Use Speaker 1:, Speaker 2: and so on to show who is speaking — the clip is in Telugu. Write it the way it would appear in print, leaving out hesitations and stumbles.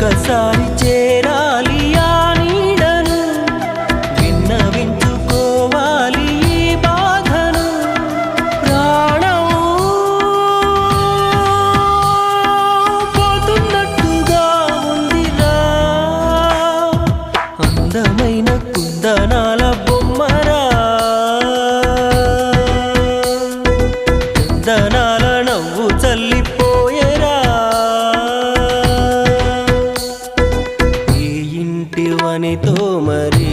Speaker 1: ఒక్కసారి చేరాలి ఆ నీడను, విన్నవించుకోవాలి ఈ బాధను. ప్రాణం పోతున్నట్టుగా ఉందిరా, అందమైన కుందనాల బొమ్మరా, కుందనాల నవ్వు చల్లిపోయేరా. ఈ ఇంటి వనితో మరి